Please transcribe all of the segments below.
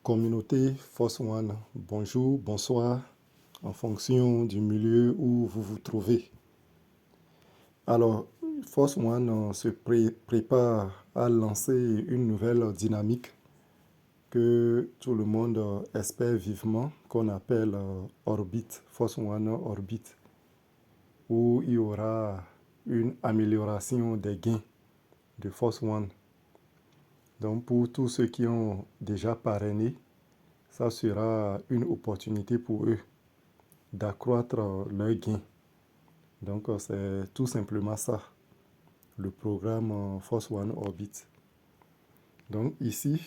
Communauté Force One, bonjour, bonsoir, en fonction du milieu où vous vous trouvez. Alors, Force One se prépare à lancer une nouvelle dynamique que tout le monde espère vivement, qu'on appelle Orbit, Force One Orbit, où il y aura une amélioration des gains de Force One. Donc, pour tous ceux qui ont déjà parrainé, ça sera une opportunité pour eux d'accroître leurs gains. Donc, c'est tout simplement ça, le programme Force One Orbit. Donc, ici,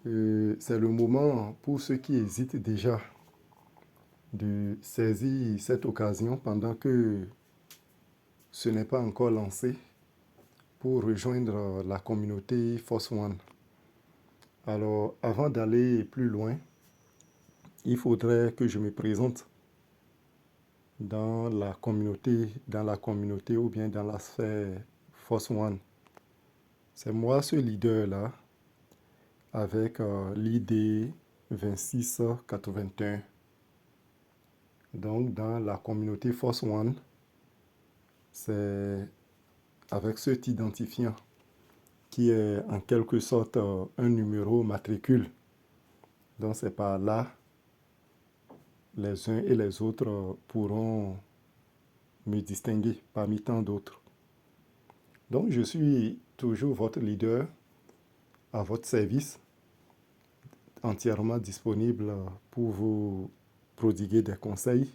c'est le moment pour ceux qui hésitent déjà de saisir cette occasion pendant que ce n'est pas encore lancé pour rejoindre la communauté Force One. Alors, avant d'aller plus loin, il faudrait que je me présente dans la communauté ou bien dans la sphère Force One. C'est moi ce leader-là avec l'ID 2681. Donc dans la communauté Force One, c'est avec cet identifiant qui est en quelque sorte un numéro matricule. Donc c'est par là les uns et les autres pourront me distinguer parmi tant d'autres. Donc je suis toujours votre leader à votre service, entièrement disponible pour vous prodiguer des conseils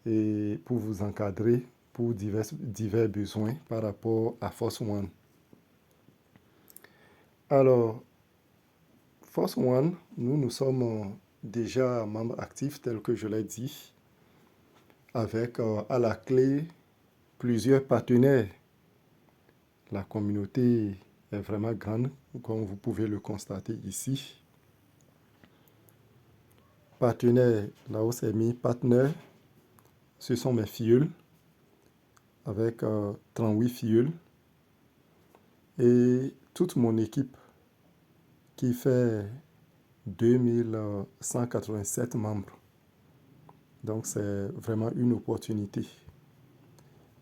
et pour vous encadrer pour divers besoins par rapport à Force One. Alors, Force One, nous sommes déjà membres actifs, tel que je l'ai dit, avec à la clé plusieurs partenaires. La communauté est vraiment grande, comme vous pouvez le constater ici. Partenaires, là où c'est mis partenaires, ce sont mes filleuls, avec 38 filleuls, et toute mon équipe qui fait 2187 membres. Donc c'est vraiment une opportunité.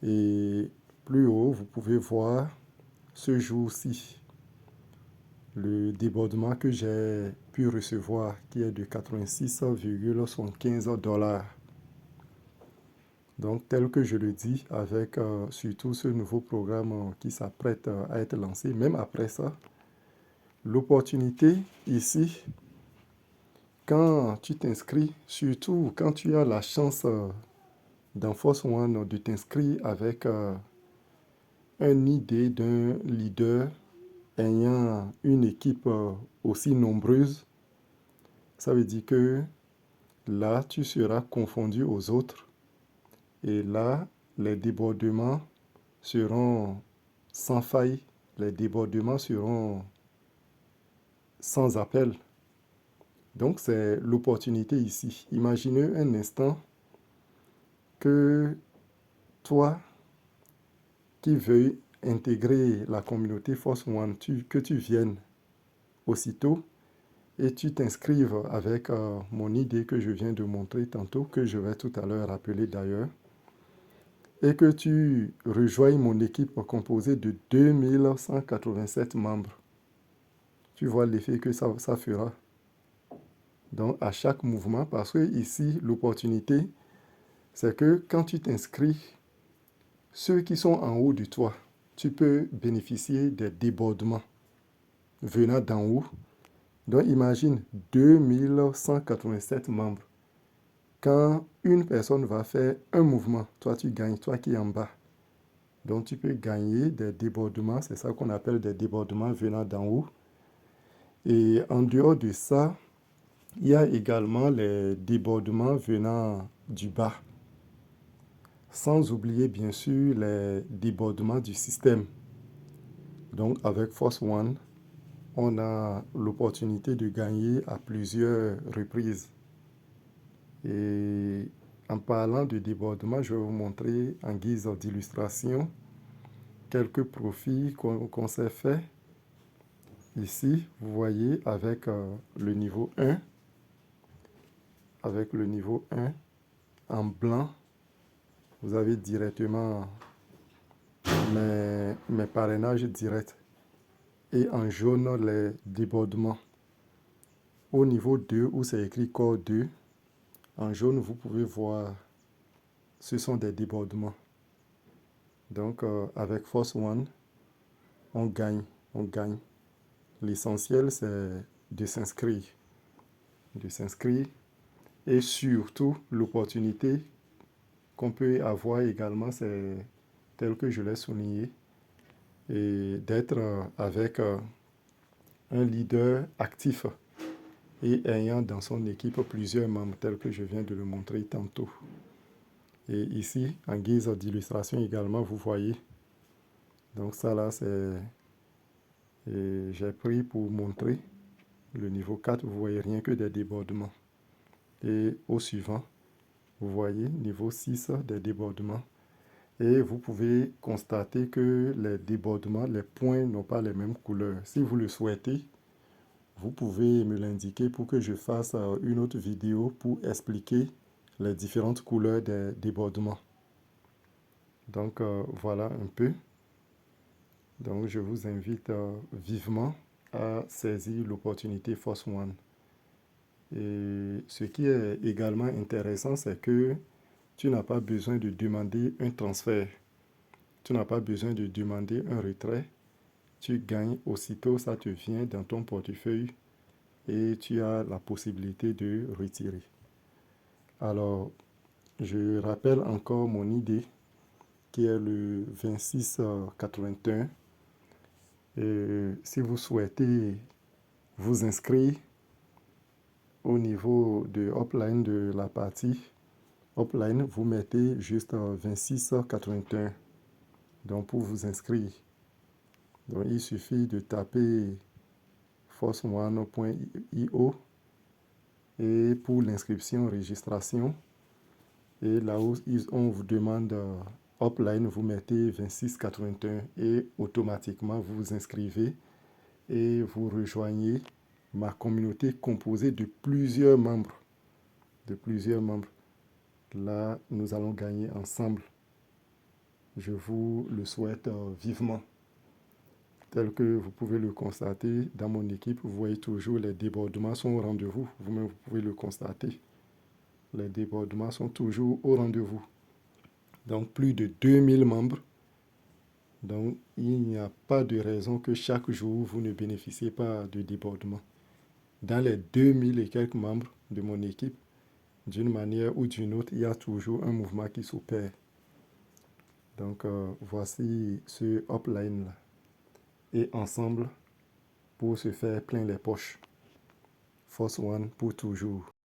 Et plus haut, vous pouvez voir ce jour-ci le débordement que j'ai pu recevoir qui est de 86,75 $. Donc tel que je le dis, avec surtout ce nouveau programme qui s'apprête à être lancé, même après ça, l'opportunité ici, quand tu t'inscris, surtout quand tu as la chance dans Force One de t'inscrire avec une idée d'un leader ayant une équipe aussi nombreuse, ça veut dire que là, tu seras confondu aux autres. Et là, les débordements seront sans faille, les débordements seront sans appel. Donc, c'est l'opportunité ici. Imaginez un instant que toi, qui veuille intégrer la communauté Force One, que tu viennes aussitôt et tu t'inscrives avec mon idée que je viens de montrer tantôt, que je vais tout à l'heure rappeler d'ailleurs, et que tu rejoignes mon équipe composée de 2187 membres. Tu vois l'effet que ça fera. Donc, à chaque mouvement, parce que ici, l'opportunité, c'est que quand tu t'inscris, ceux qui sont en haut de toi, tu peux bénéficier des débordements venant d'en haut. Donc, imagine 2187 membres. Quand une personne va faire un mouvement, toi tu gagnes, toi qui es en bas. Donc, tu peux gagner des débordements, c'est ça qu'on appelle des débordements venant d'en haut. Et en dehors de ça, il y a également les débordements venant du bas. Sans oublier bien sûr les débordements du système. Donc avec Force One, on a l'opportunité de gagner à plusieurs reprises. Et en parlant de débordement, je vais vous montrer en guise d'illustration quelques profits qu'on s'est fait ici, vous voyez le niveau 1, avec le niveau 1 en blanc, vous avez directement mes parrainages directs et en jaune les débordements. Au niveau 2 où c'est écrit corps 2, en jaune vous pouvez voir ce sont des débordements. Donc avec Force One, on gagne, on gagne. L'essentiel c'est de s'inscrire. De s'inscrire et surtout l'opportunité qu'on peut avoir également, c'est tel que je l'ai souligné, et d'être avec un leader actif et ayant dans son équipe plusieurs membres tels que je viens de le montrer tantôt. Et ici, en guise d'illustration également, vous voyez. Donc ça là, j'ai pris pour montrer le niveau 4, vous voyez rien que des débordements. Et au suivant, vous voyez niveau 6 des débordements. Et vous pouvez constater que les débordements, les points n'ont pas les mêmes couleurs. Si vous le souhaitez, vous pouvez me l'indiquer pour que je fasse une autre vidéo pour expliquer les différentes couleurs des débordements. Donc voilà un peu. Donc je vous invite vivement à saisir l'opportunité Force One. Et ce qui est également intéressant, c'est que tu n'as pas besoin de demander un transfert. Tu n'as pas besoin de demander un retrait. Tu gagnes aussitôt, ça te vient dans ton portefeuille et tu as la possibilité de retirer. Alors, je rappelle encore mon idée qui est le 2681. Et si vous souhaitez vous inscrire au niveau de Upline de la partie Upline, vous mettez juste 2681. Donc pour vous inscrire, donc il suffit de taper forceone.io et pour l'inscription, registration, et là où on vous demande Upline, vous mettez 2681 et automatiquement vous vous inscrivez et vous rejoignez ma communauté composée de plusieurs membres. De plusieurs membres. Là, nous allons gagner ensemble. Je vous le souhaite vivement. Tel que vous pouvez le constater dans mon équipe, vous voyez toujours les débordements sont au rendez-vous. Vous-même, vous pouvez le constater. Les débordements sont toujours au rendez-vous. Donc, plus de 2000 membres. Donc, il n'y a pas de raison que chaque jour, vous ne bénéficiez pas de débordement. Dans les 2000 et quelques membres de mon équipe, d'une manière ou d'une autre, il y a toujours un mouvement qui s'opère. Donc, voici ce upline-là. Et ensemble, pour se faire plein les poches. Force One pour toujours.